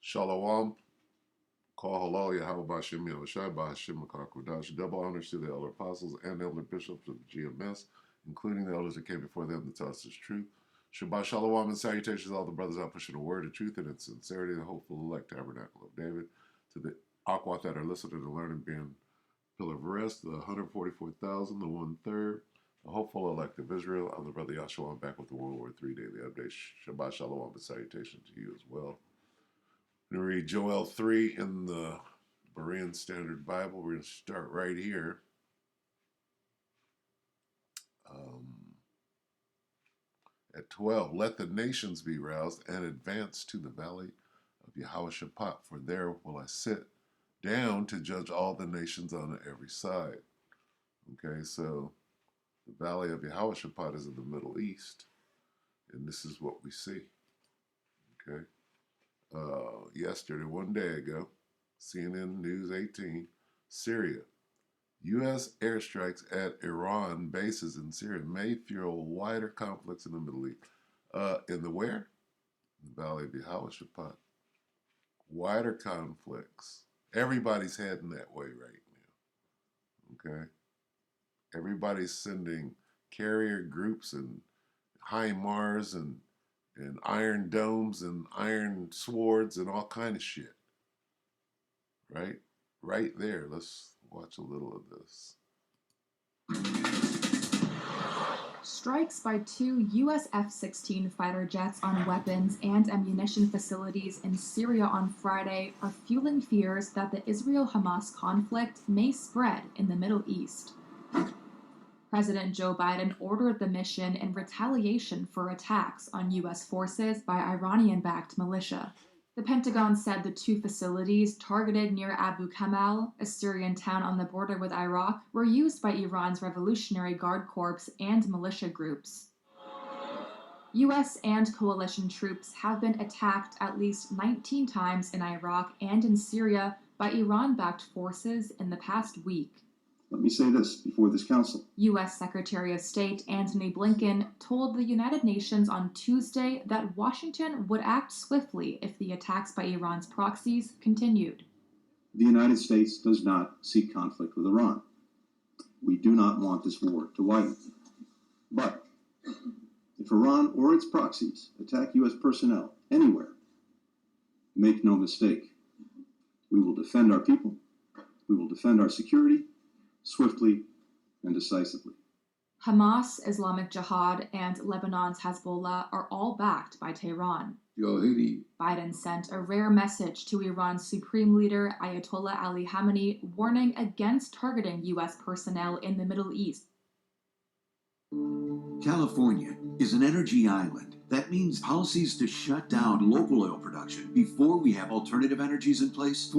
Shalom, Call Halal Yahweh Bashim Yahushai Bashim Makakudash. Double honors to the elder apostles and elder bishops of the GMS, including the elders that came before them to tell us the truth. Shabbat Shalom and salutations to all the brothers out pushing the word of truth and in sincerity, the hopeful elect tabernacle of David, to the Aquat that are listening and learning, being pillar of rest, the 144,000, the 1/3, the hopeful elect of Israel. I'm the brother Yahshua. I'm back with the WW3 Daily Update. Shabbat Shalom and salutations to you as well. I'm going to read Joel 3 in the Berean Standard Bible. We're going to start right here. At 12, let the nations be roused and advance to the valley of Yehoshaphat, for there will I sit down to judge all the nations on every side. Okay, so the valley of Yehoshaphat is in the Middle East, and this is what we see. Okay, yesterday, one day ago, CNN News 18, Syria. U.S. airstrikes at Iran bases in Syria may fuel wider conflicts in the Middle East. In the where? The Valley of Yehoshaphat. Wider conflicts. Everybody's heading that way right now. Okay? Everybody's sending carrier groups and HIMARS and iron domes and iron swords and all kind of shit. Right? Right there. Let's watch a little of this. Strikes by 2 U.S. F-16 fighter jets on weapons and ammunition facilities in Syria on Friday are fueling fears that the Israel-Hamas conflict may spread in the Middle East. President Joe Biden ordered the mission in retaliation for attacks on U.S. forces by Iranian-backed militia. The Pentagon said the 2 facilities targeted near Abu Kamal, a Syrian town on the border with Iraq, were used by Iran's Revolutionary Guard Corps and militia groups. U.S. and coalition troops have been attacked at least 19 times in Iraq and in Syria by Iran-backed forces in the past week. Let me say this before this council. U.S. Secretary of State Antony Blinken told the United Nations on Tuesday that Washington would act swiftly if the attacks by Iran's proxies continued. The United States does not seek conflict with Iran. We do not want this war to widen. But if Iran or its proxies attack U.S. personnel anywhere, make no mistake, we will defend our people, we will defend our security, swiftly and decisively. Hamas, Islamic Jihad, and Lebanon's Hezbollah are all backed by Tehran. Biden sent a rare message to Iran's supreme leader Ayatollah Ali Khamenei, warning against targeting U.S. personnel in the Middle East. California is an energy island. That means policies to shut down local oil production before we have alternative energies in place.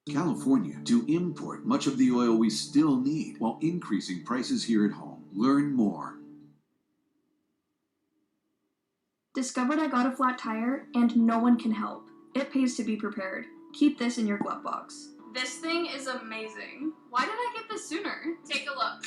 California to import much of the oil we still need while increasing prices here at home. Learn more. Discovered I got a flat tire and no one can help. It pays to be prepared. Keep this in your glove box. This thing is amazing. Why didn't I get this sooner? Take a look.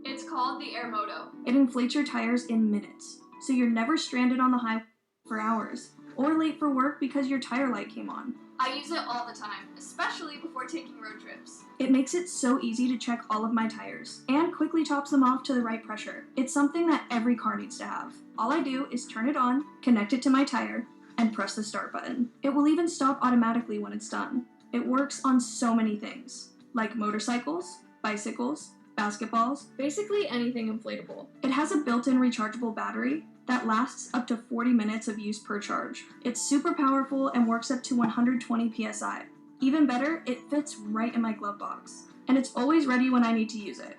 It's called the Air Moto. It inflates your tires in minutes, so you're never stranded on the highway for hours, or late for work because your tire light came on. I use it all the time, especially before taking road trips. It makes it so easy to check all of my tires, and quickly tops them off to the right pressure. It's something that every car needs to have. All I do is turn it on, connect it to my tire, and press the start button. It will even stop automatically when it's done. It works on so many things, like motorcycles, bicycles, basketballs, basically anything inflatable. It has a built-in rechargeable battery that lasts up to 40 minutes of use per charge. It's super powerful and works up to 120 psi. Even better, it fits right in my glove box, and it's always ready when I need to use it.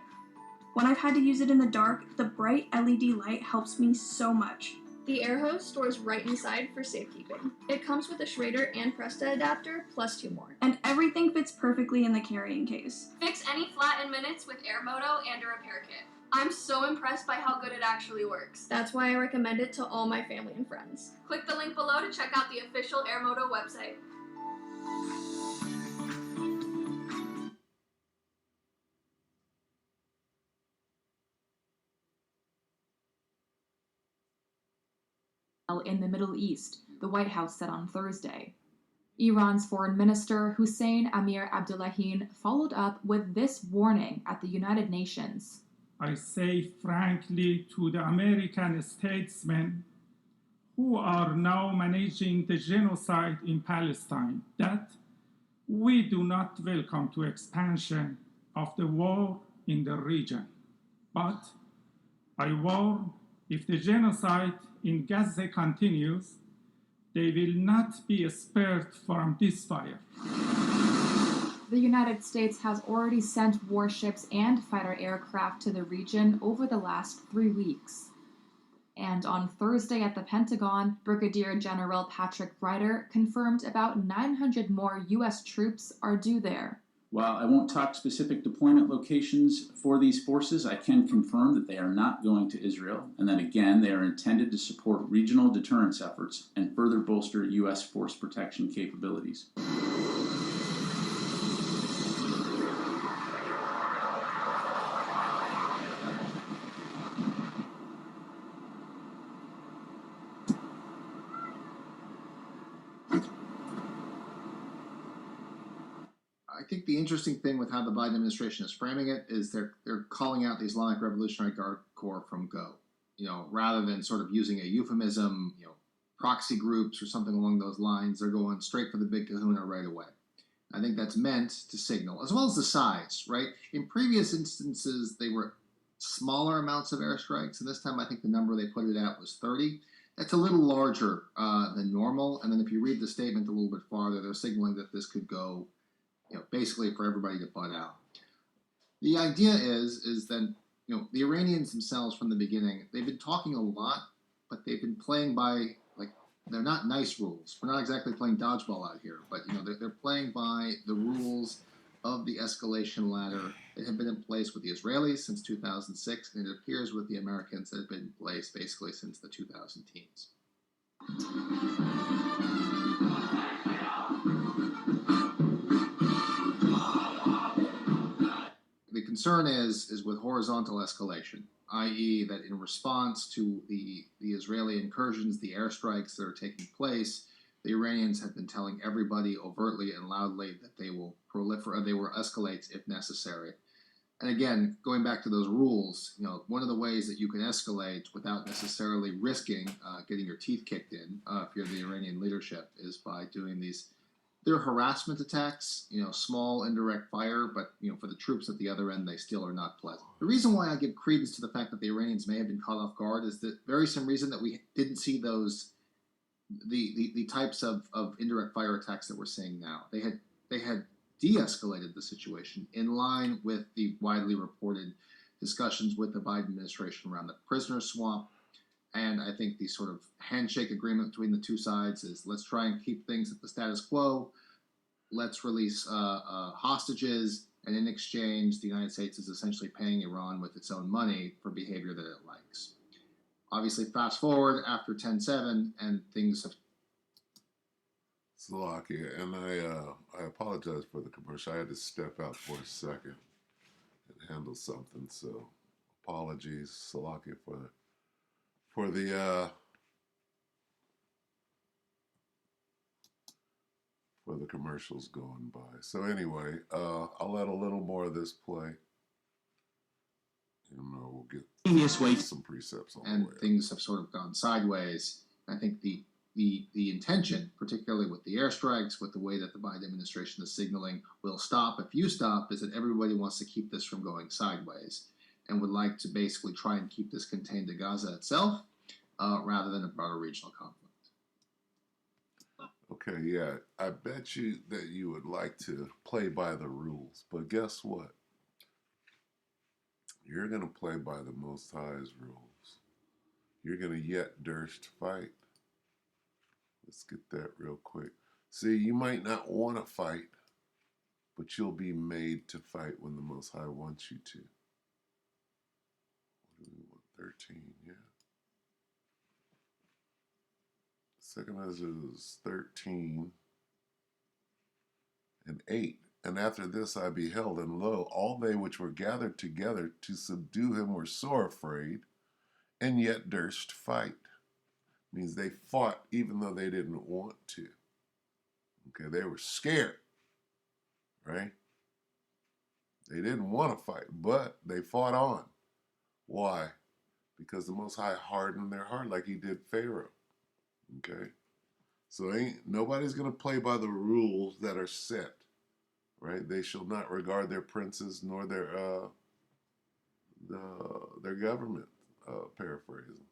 When I've had to use it in the dark, the bright LED light helps me so much. The air hose stores right inside for safekeeping. It comes with a Schrader and Presta adapter, plus 2 more. And everything fits perfectly in the carrying case. Fix any flat in minutes with Air Moto and a repair kit. I'm so impressed by how good it actually works. That's why I recommend it to all my family and friends. Click the link below to check out the official Air Moto website. in the Middle East, the White House said on Thursday. Iran's Foreign Minister Hussein Amir Abdullahian followed up with this warning at the United Nations. I say frankly to the American statesmen who are now managing the genocide in Palestine that we do not welcome to expansion of the war in the region. But I warn, if the genocide in Gaza continues, they will not be spared from this fire. The United States has already sent warships and fighter aircraft to the region over the last 3 weeks. And on Thursday at the Pentagon, Brigadier General Patrick Ryder confirmed about 900 more U.S. troops are due there. While I won't talk specific deployment locations for these forces, I can confirm that they are not going to Israel, and that again, they are intended to support regional deterrence efforts and further bolster U.S. force protection capabilities. I think the interesting thing with how the Biden administration is framing it is they're calling out the Islamic Revolutionary Guard Corps from go, rather than sort of using a euphemism, proxy groups or something along those lines. They're going straight for the big kahuna right away. I think that's meant to signal, as well as the size, right? In previous instances, they were smaller amounts of airstrikes, and this time I think the number they put it at was 30. That's a little larger than normal, and then if you read the statement a little bit farther, they're signaling that this could go basically for everybody to butt out. The idea is that, the Iranians themselves from the beginning, they've been talking a lot, but they've been playing by, they're not nice rules. We're not exactly playing dodgeball out here, but, they're playing by the rules of the escalation ladder that have been in place with the Israelis since 2006, and it appears with the Americans that have been in place basically since the 2010s. The concern is with horizontal escalation, i.e. that in response to the Israeli incursions, the airstrikes that are taking place, the Iranians have been telling everybody overtly and loudly that they will proliferate, they will escalate if necessary. And again, going back to those rules, one of the ways that you can escalate without necessarily risking getting your teeth kicked in, if you're the Iranian leadership, is by doing these. They're harassment attacks, small indirect fire, but for the troops at the other end, they still are not pleasant. The reason why I give credence to the fact that the Iranians may have been caught off guard is the very same reason that we didn't see the types of indirect fire attacks that we're seeing now. They had de-escalated the situation in line with the widely reported discussions with the Biden administration around the prisoner swap. And I think the sort of handshake agreement between the two sides is let's try and keep things at the status quo. Let's release hostages. And in exchange, the United States is essentially paying Iran with its own money for behavior that it likes. Obviously, fast forward after 10/7, and things have. Slovakia, and I apologize for the commercial. I had to step out for a second and handle something. So apologies, Slovakia, for the commercials going by. So anyway, I'll let a little more of this play. We'll get some precepts on and the way. Things have sort of gone sideways. I think the intention, particularly with the airstrikes, with the way that the Biden administration is signaling, will stop if you stop, is that everybody wants to keep this from going sideways and would like to basically try and keep this contained to Gaza itself rather than a broader regional conflict. Okay, yeah, I bet you that you would like to play by the rules, but guess what? You're going to play by the Most High's rules. You're going to yet durst fight. Let's get that real quick. See, you might not want to fight, but you'll be made to fight when the Most High wants you to. What do we want? 13, yeah. Second is 13 and 8. And after this I beheld, and lo, all they which were gathered together to subdue him were sore afraid, and yet durst fight. Means they fought even though they didn't want to. Okay, they were scared, right? They didn't want to fight, but they fought on. Why? Because the Most High hardened their heart like he did Pharaoh. Okay? So nobody's going to play by the rules that are set, right? They shall not regard their princes nor their government, paraphrasing.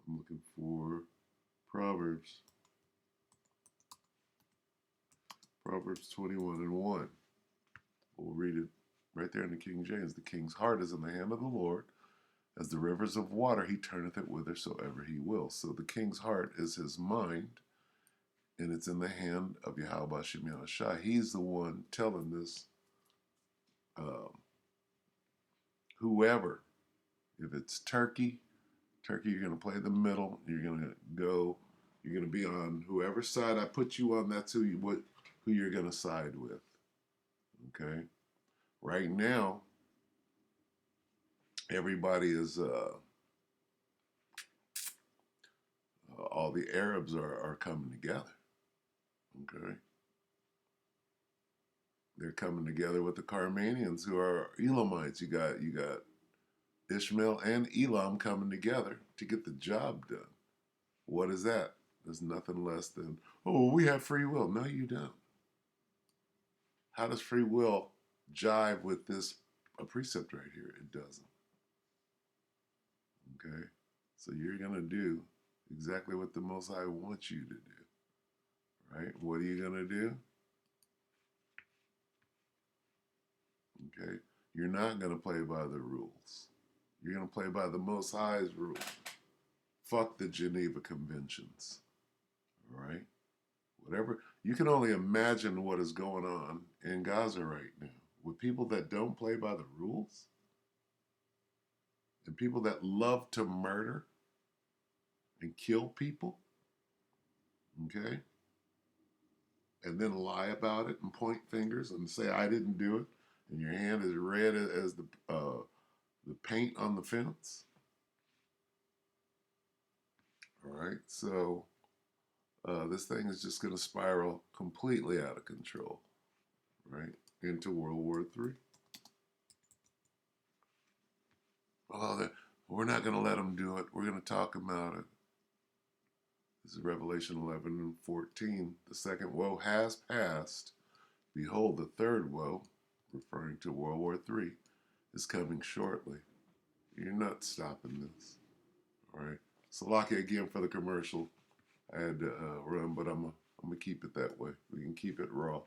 I'm looking for Proverbs. Proverbs 21:1. We'll read it right there in the King James. The king's heart is in the hand of the Lord. As the rivers of water, he turneth it whithersoever he will. So the king's heart is his mind, and it's in the hand of Yahweh Shem Yahushua. He's the one telling this, whoever, if it's Turkey, you're going to play the middle. You're going to be on whoever side I put you on. That's who you're going to side with. Okay? Right now, everybody is, all the Arabs are coming together. Okay? They're coming together with the Carmanians, who are Elamites. You got Ishmael and Elam coming together to get the job done. What is that? There's nothing less than, oh, we have free will. No, you don't. How does free will jive with this a precept right here? It doesn't. Okay? So you're going to do exactly what the Most High wants you to do. Right? What are you going to do? Okay? You're not going to play by the rules. You're going to play by the Most High's rules. Fuck the Geneva Conventions. All right? Whatever. You can only imagine what is going on in Gaza right now with people that don't play by the rules and people that love to murder and kill people. Okay? And then lie about it and point fingers and say, I didn't do it. And your hand is red as the paint on the fence. All right? So this thing is just going to spiral completely out of control, right? Into World War III. Oh, we're not going to let them do it. We're going to talk about it. This is Revelation 11:14. The second woe has passed. Behold, the third woe, referring to World War III, is coming shortly. You're not stopping this. All right. Salakia again for the commercial. I had to run, but I'm gonna keep it that way. We can keep it raw.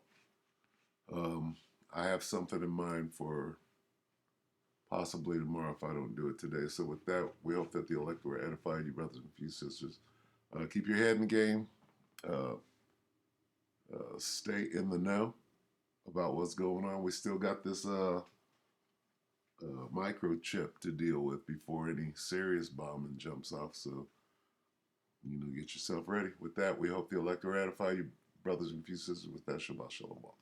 I have something in mind for possibly tomorrow if I don't do it today. So with that, we hope that the elect will edify you, brothers and few sisters. Keep your head in the game. Stay in the know about what's going on. We still got this microchip to deal with before any serious bombing jumps off. So, get yourself ready. With that, we hope the elect will edify you, brothers and few sisters. With that, Shabbat Shalom.